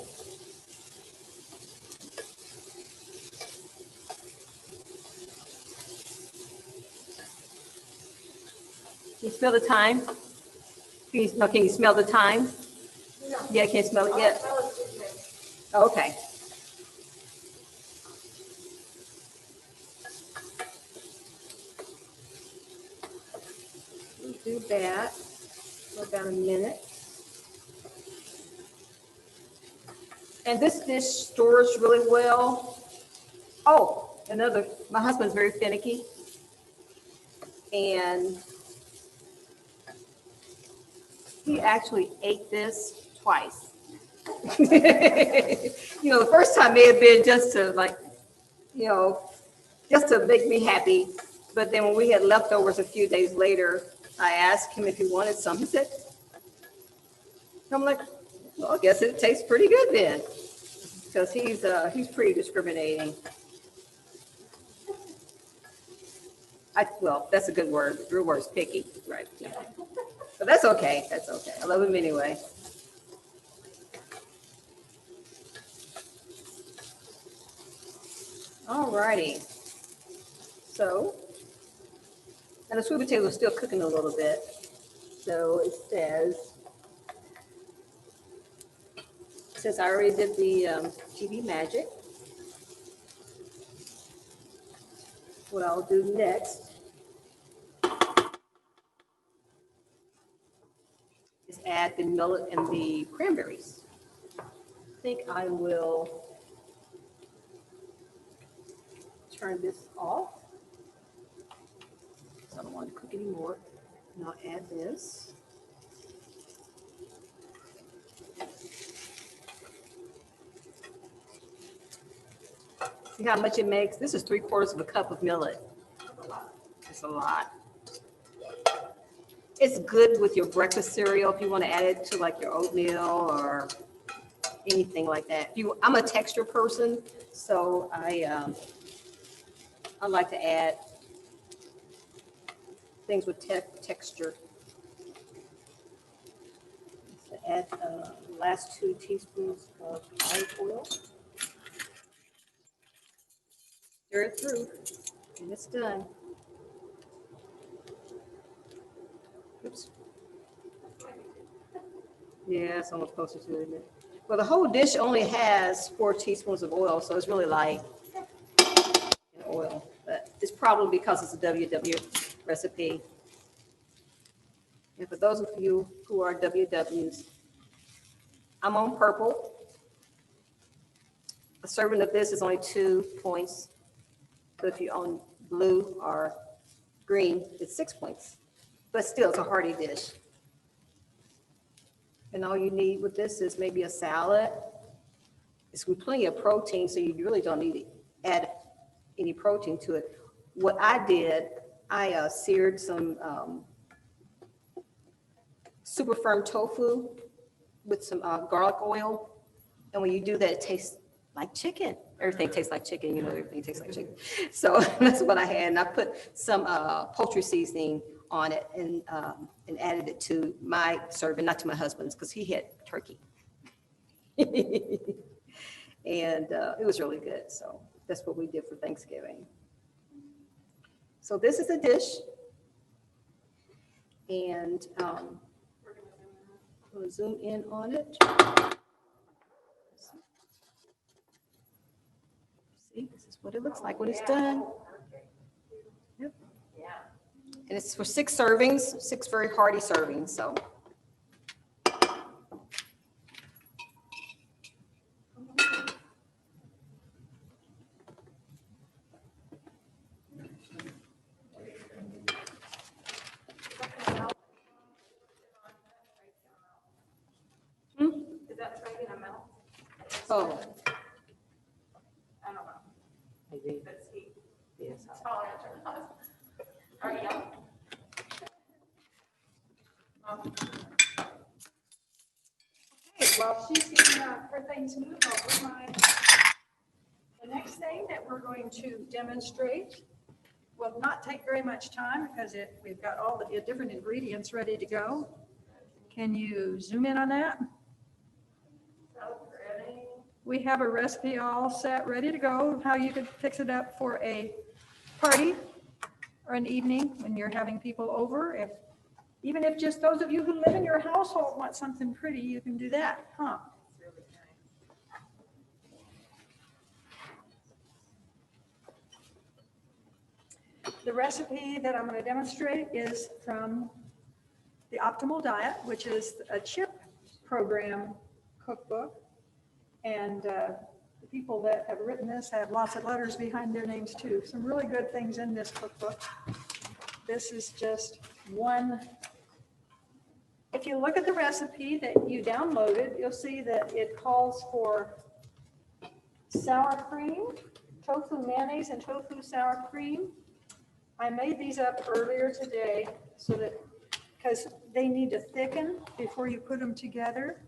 you smell the thyme? Can you smell the thyme? Yeah, can't smell it yet? Oh, okay. We'll do that for about a minute. And this dish stores really well. Oh, my husband's very finicky. And he actually ate this twice. The first time may have been just to just to make me happy. But then when we had leftovers a few days later, I asked him if he wanted some. He said, I'm like, well, I guess it tastes pretty good then. Because he's pretty discriminating. Well, that's a good word. Your word is picky, right? But that's okay. That's okay. I love him anyway. All righty. So, and the sweet potato is still cooking a little bit. So it says I already did the TV magic. What I'll do next is add the millet and the cranberries. I think I will turn this off. So I don't want to cook anymore. And I'll add this. See how much it makes? This is 3/4 of a cup of millet. It's a lot. It's good with your breakfast cereal if you want to add it to like your oatmeal or anything like that. I'm a texture person, so I like to add things with texture. So add the last 2 teaspoons of olive oil. Stir it through, and it's done. Oops. Yeah, it's almost closer to it, isn't it? Well, the whole dish only has 4 teaspoons of oil, so it's really light in oil. But it's probably because it's a WW recipe. And for those of you who are WWs, I'm on purple. A serving of this is only 2 points. But if you own blue or green, it's 6 points. But still, it's a hearty dish. And all you need with this is maybe a salad. It's with plenty of protein, so you really don't need to add any protein to it. What I did, I seared some super firm tofu with some garlic oil. And when you do that, it tastes like chicken. Everything tastes like chicken, everything tastes like chicken. So that's what I had. And I put some poultry seasoning on it and added it to my serving, not to my husband's, because he had turkey. And it was really good. So that's what we did for Thanksgiving. So this is a dish. And we'll zoom in on it. See, this is what it looks like when it's done. Yep. And it's for 6 servings, 6 very hearty servings. So. Is that spiking a mouth? Oh. I don't know. Maybe. That's heat. Yes. Probably not turn on. Are you yelling? Okay, while she's getting her things moved over, the next thing that we're going to demonstrate will not take very much time because we've got all the different ingredients ready to go. Can you zoom in on that? We have a recipe all set, ready to go, how you could fix it up for a party or an evening when you're having people over. If Even if just those of you who live in your household want something pretty, you can do that, huh? The recipe that I'm going to demonstrate is from the Optimal Diet, which is a CHIP program cookbook. And the people that have written this have lots of letters behind their names too. Some really good things in this cookbook. This is just one. If you look at the recipe that you downloaded, you'll see that it calls for sour cream, tofu mayonnaise, and tofu sour cream. I made these up earlier today so that, because they need to thicken before you put them together.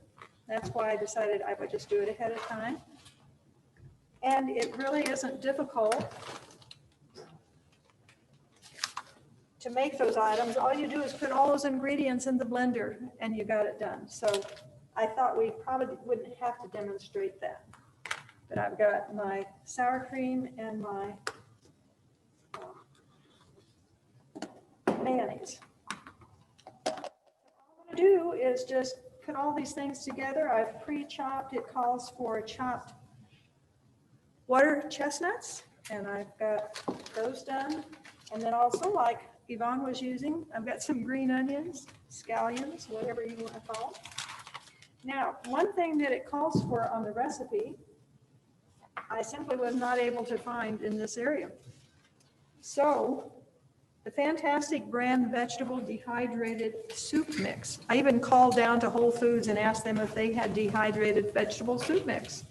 That's why I decided I would just do it ahead of time. And it really isn't difficult to make those items. All you do is put all those ingredients in the blender and you got it done. So I thought we probably wouldn't have to demonstrate that. But I've got my sour cream and my mayonnaise. All I'm going to do is just put all these things together. I've pre-chopped. It calls for chopped water chestnuts, and I've got those done. And then also, like Yvonne was using, I've got some green onions, scallions, whatever you want to call them. Now, one thing that it calls for on the recipe, I simply was not able to find in this area. So, the Fantastic Brand Vegetable Dehydrated Soup Mix. I even called down to Whole Foods and asked them if they had dehydrated vegetable soup mix.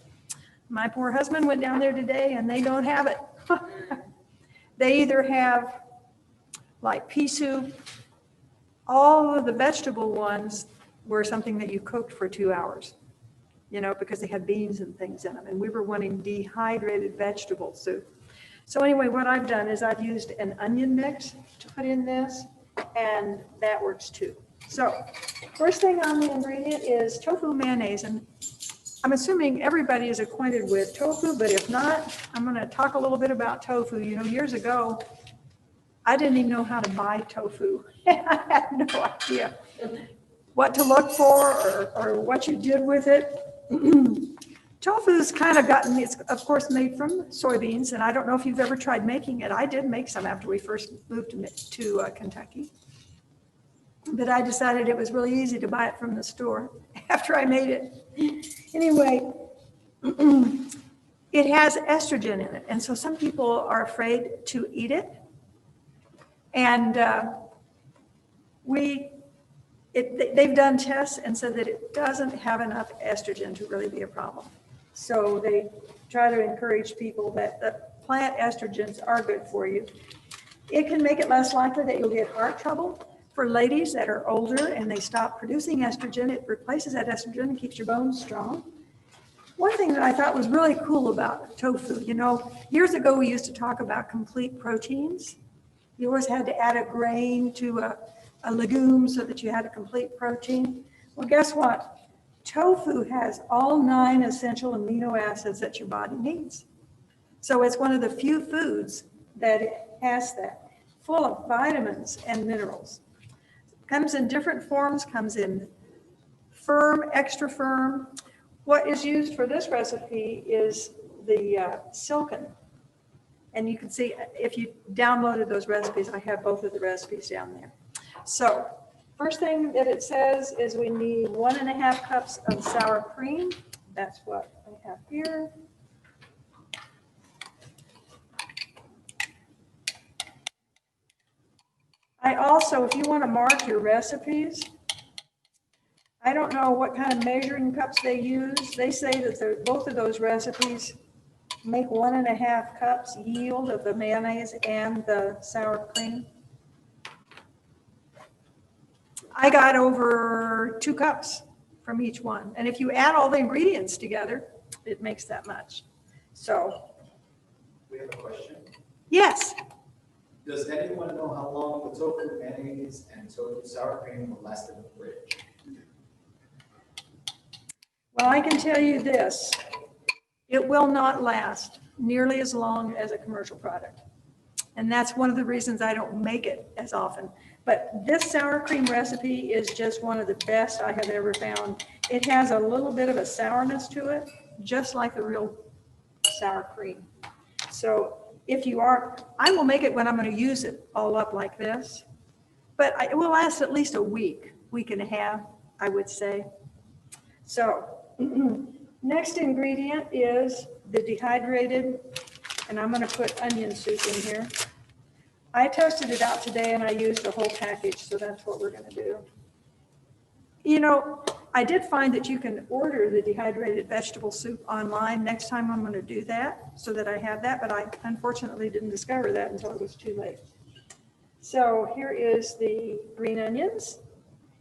My poor husband went down there today and they don't have it. They either have like pea soup, all of the vegetable ones were something that you cooked for 2 hours, you know, because they had beans and things in them. And we were wanting dehydrated vegetable soup. So anyway, what I've done is I've used an onion mix to put in this, and that works too. So first thing on the ingredient is tofu mayonnaise. And I'm assuming everybody is acquainted with tofu, but if not, I'm going to talk a little bit about tofu. You know, years ago, I didn't even know how to buy tofu. I had no idea what to look for or what you did with it. Tofu's kind of gotten, it's of course made from soybeans, and I don't know if you've ever tried making it. I did make some after we first moved to Kentucky. But I decided it was really easy to buy it from the store after I made it. Anyway, it has estrogen in it, and so some people are afraid to eat it. And they've done tests and said that it doesn't have enough estrogen to really be a problem. So they try to encourage people that the plant estrogens are good for you. It can make it less likely that you'll get heart trouble. For ladies that are older and they stop producing estrogen, it replaces that estrogen and keeps your bones strong. One thing that I thought was really cool about tofu, you know, years ago we used to talk about complete proteins. You always had to add a grain to a legume so that you had a complete protein. Well, guess what? Tofu has all 9 essential amino acids that your body needs. So it's one of the few foods that has that, full of vitamins and minerals. Comes in different forms, comes in firm, extra firm. What is used for this recipe is the silken. And you can see if you downloaded those recipes, I have both of the recipes down there. So first thing that it says is we need 1.5 cups of sour cream. That's what I have here. I also, if you want to mark your recipes, I don't know what kind of measuring cups they use. They say that both of those recipes make 1.5 cups yield of the mayonnaise and the sour cream. I got over 2 cups from each one. And if you add all the ingredients together, it makes that much. So. We have a question. Yes. Does anyone know how long the tofu mayonnaise and tofu sour cream will last in the fridge? Well, I can tell you this. It will not last nearly as long as a commercial product. And that's one of the reasons I don't make it as often. But this sour cream recipe is just one of the best I have ever found. It has a little bit of a sourness to it, just like the real sour cream. So if you are, I will make it when I'm going to use it all up like this, but it will last at least a week, week and a half, I would say. So next ingredient is the dehydrated, and I'm going to put onion soup in here. I toasted it out today and I used the whole package, so that's what we're going to do. You know, I did find that you can order the dehydrated vegetable soup online. Next time I'm going to do that so that I have that, but I unfortunately didn't discover that until it was too late. So here is the green onions,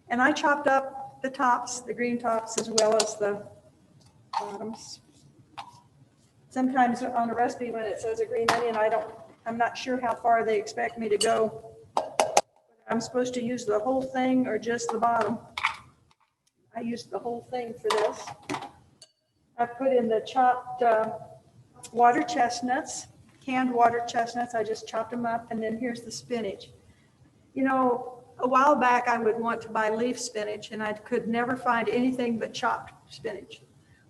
and I chopped up the tops, the green tops, as well as the bottoms. Sometimes on a recipe when it says a green onion, I'm not sure how far they expect me to go. I'm supposed to use the whole thing or just the bottom. I used the whole thing for this. I put in the chopped water chestnuts, canned water chestnuts. I just chopped them up, and then here's the spinach. You know, a while back I would want to buy leaf spinach, and I could never find anything but chopped spinach.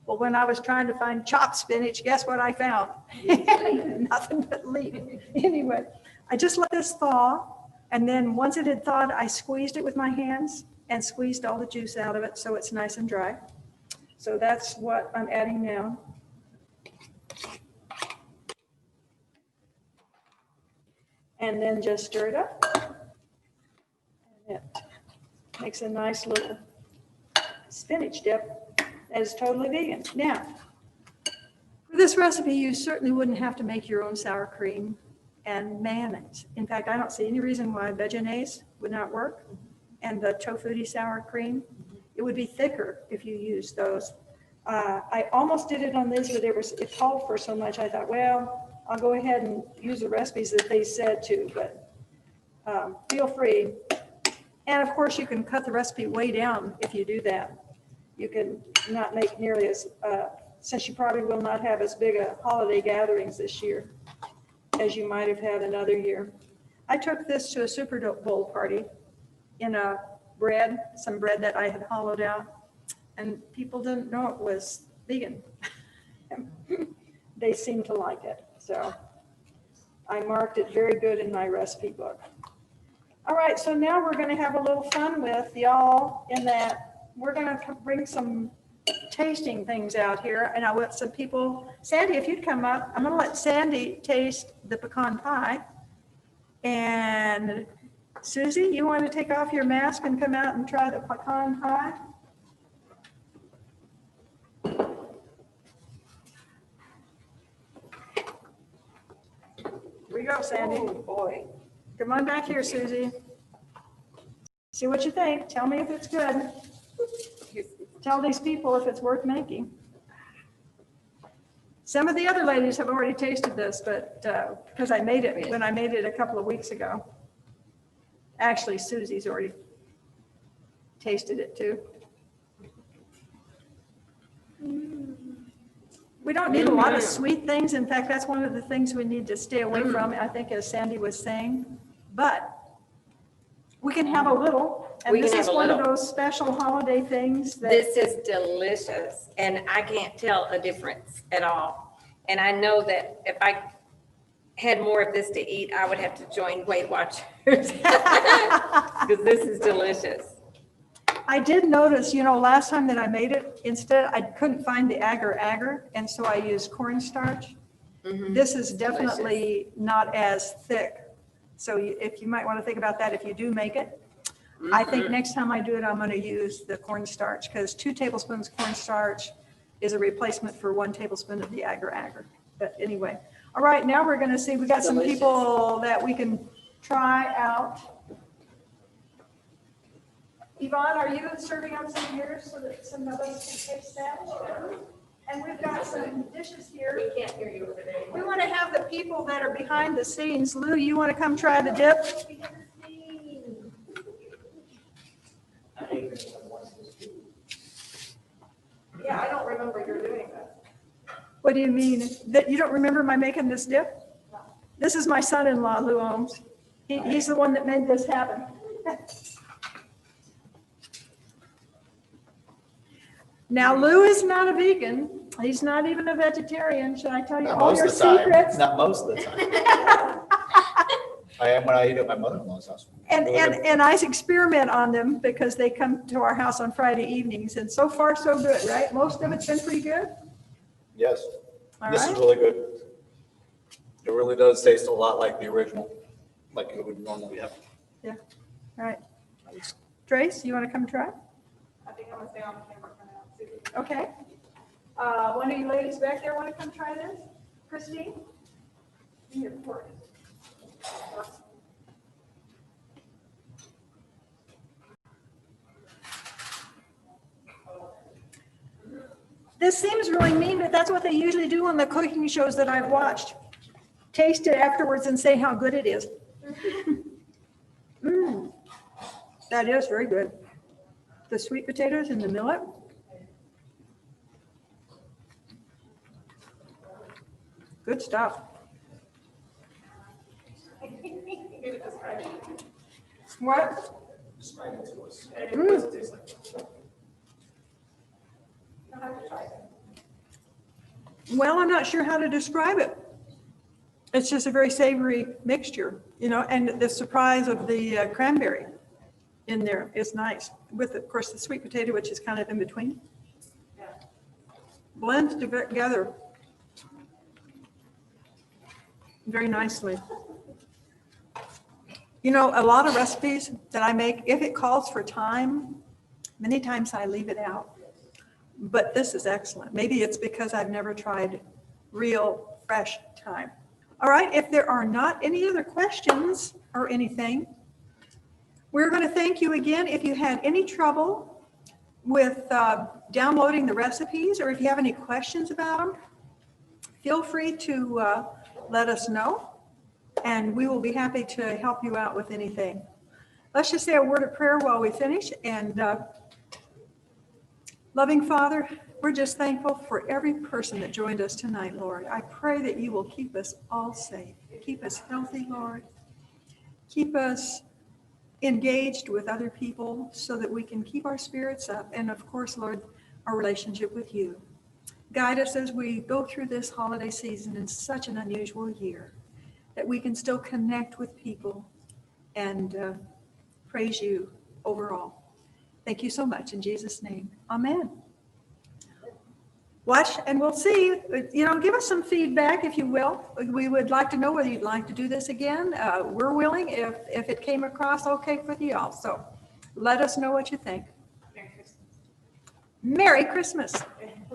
Well, when I was trying to find chopped spinach, guess what I found? Nothing but leaf. Anyway, I just let this thaw, and then once it had thawed, I squeezed it with my hands and squeezed all the juice out of it so it's nice and dry. So that's what I'm adding now. And then just stir it up. And it makes a nice little spinach dip that is totally vegan. Now, for this recipe, you certainly wouldn't have to make your own sour cream and mayonnaise. In fact, I don't see any reason why veganaise would not work. And the tofu sour cream, it would be thicker if you used those. I almost did it on this, but it called for so much. I thought, well, I'll go ahead and use the recipes that they said to, but feel free. And of course, you can cut the recipe way down if you do that. You can not make nearly as, since you probably will not have as big a holiday gatherings this year as you might have had another year. I took this to a Super Bowl party in some bread that I had hollowed out, and people didn't know it was vegan. They seemed to like it, so I marked it very good in my recipe book. All right, so now we're going to have a little fun with y'all in that we're going to bring some tasting things out here, and I want some people, Sandy, if you'd come up, I'm going to let Sandy taste the pecan pie, and Susie, you want to take off your mask and come out and try the pecan pie? Here we go, Sandy. Oh, boy. Come on back here, Susie. See what you think. Tell me if it's good. Tell these people if it's worth making. Some of the other ladies have already tasted this, but because I made it when I made it a couple of weeks ago. Actually, Susie's already tasted it too. We don't need a lot of sweet things. In fact, that's one of the things we need to stay away from, I think, as Sandy was saying. But we can have a little, and this is one of those special holiday things. This is delicious, and I can't tell a difference at all. And I know that if I had more of this to eat, I would have to join Weight Watchers because this is delicious. I did notice, you know, last time that I made it, instead, I couldn't find the agar-agar, and so I used cornstarch. Mm-hmm. This is definitely not as thick. So if you might want to think about that if you do make it. Mm-hmm. I think next time I do it, I'm going to use the cornstarch because 2 tablespoons cornstarch is a replacement for 1 tablespoon of the agar-agar. But anyway, all right, now we're going to see, we got some people that we can try out. Yvonne, are you serving up some here so that some of us can taste that? And we've got some dishes here. We can't hear you over there. We want to have the people that are behind the scenes. Lou, you want to come try the dip? Yeah, I don't remember your doing that. What do you mean? That you don't remember my making this dip? This is my son-in-law, Lou Ohms. He's the one that made this happen. Now, Lou is not a vegan. He's not even a vegetarian. Should I tell you Not all most your of the time. secrets? Not most of the time. I am when I eat at my mother-in-law's house. And I experiment on them because they come to our house on Friday evenings, and so far, so good, right? Most of it's been pretty good? Yes, All this is right. really good. It really does taste a lot like the original, like it would normally have. All right. Trace, you want to come try? I think I'm gonna stay on camera for now. Okay. One of you ladies back there want to come try this? Christine? Here, for it. This seems really mean, but that's what they usually do on the cooking shows that I've watched. Taste it afterwards and say how good it is. That is very good. The sweet potatoes and the millet. Good stuff. What? Describe it to us. Mm. What does it taste like? Well, I'm not sure how to describe it. It's just a very savory mixture, and the surprise of the cranberry in there is nice. With, of course, the sweet potato, which is kind of in between. Blends together very nicely. A lot of recipes that I make, if it calls for time, many times I leave it out. But this is excellent. Maybe it's because I've never tried real fresh thyme. All right, if there are not any other questions or anything, we're going to thank you again. If you had any trouble with downloading the recipes, or if you have any questions about them, feel free to let us know, and we will be happy to help you out with anything. Let's just say a word of prayer while we finish. And loving Father, we're just thankful for every person that joined us tonight, Lord. I pray that you will keep us all safe. Keep us healthy, Lord. Keep us engaged with other people so that we can keep our spirits up. And of course, Lord, our relationship with you. Guide us as we go through this holiday season in such an unusual year, that we can still connect with people and praise you overall. Thank you so much. In Jesus' name, amen. Watch and we'll see. Give us some feedback, if you will. We would like to know whether you'd like to do this again. We're willing if it came across okay with you all. So let us know what you think. Merry Christmas. Merry Christmas.